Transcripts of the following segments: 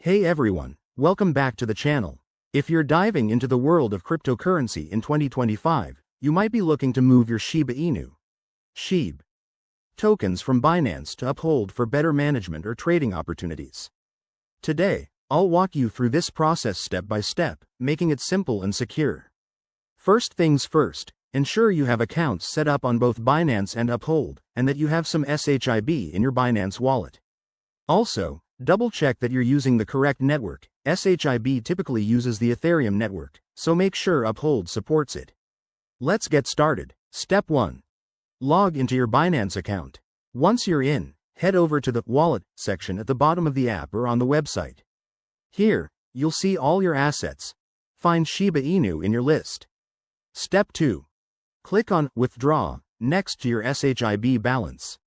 Hey everyone, welcome back to the channel. If you're diving into the world of cryptocurrency in 2025, you might be looking to move your Shiba Inu SHIB tokens from Binance to Uphold for better management or trading opportunities. Today, I'll walk you through this process step by step, making it simple and secure. First things first, ensure you have accounts set up on both Binance and Uphold, and that you have some SHIB in your Binance wallet. Also, double-check that you're using the correct network. SHIB typically uses the Ethereum network, so make sure Uphold supports it. Let's get started. Step 1. Log into your Binance account. Once you're in, head over to the Wallet section at the bottom of the app or on the website. Here, you'll see all your assets. Find Shiba Inu in your list. Step 2. Click on Withdraw next to your SHIB balance.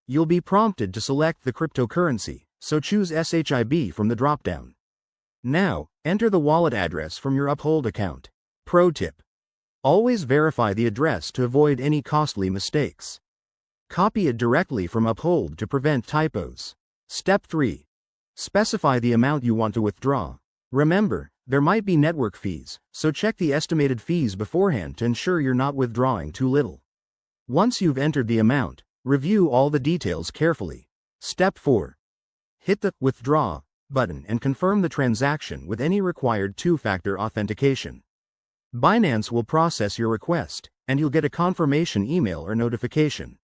You'll be prompted to select the cryptocurrency, so choose SHIB from the dropdown. Now, enter the wallet address from your Uphold account. Pro tip: always verify the address to avoid any costly mistakes. Copy it directly from Uphold to prevent typos. Step 3. Specify the amount you want to withdraw. Remember, there might be network fees, so check the estimated fees beforehand to ensure you're not withdrawing too little. Once you've entered the amount, review all the details carefully. Step 4. Hit the Withdraw button and confirm the transaction with any required two-factor authentication. Binance will process your request, and you'll get a confirmation email or notification.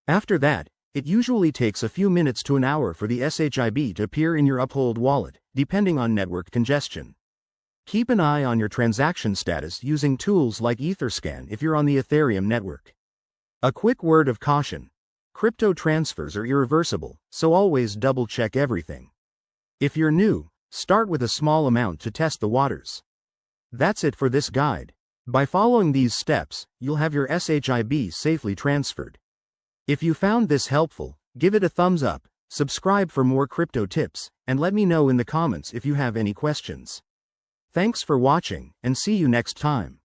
After that, it usually takes a few minutes to an hour for the SHIB to appear in your Uphold wallet, depending on network congestion. Keep an eye on your transaction status using tools like Etherscan if you're on the Ethereum network. A quick word of caution: crypto transfers are irreversible, so always double-check everything. If you're new, start with a small amount to test the waters. That's it for this guide. By following these steps, you'll have your SHIB safely transferred. If you found this helpful, give it a thumbs up, subscribe for more crypto tips, and let me know in the comments if you have any questions. Thanks for watching, and see you next time.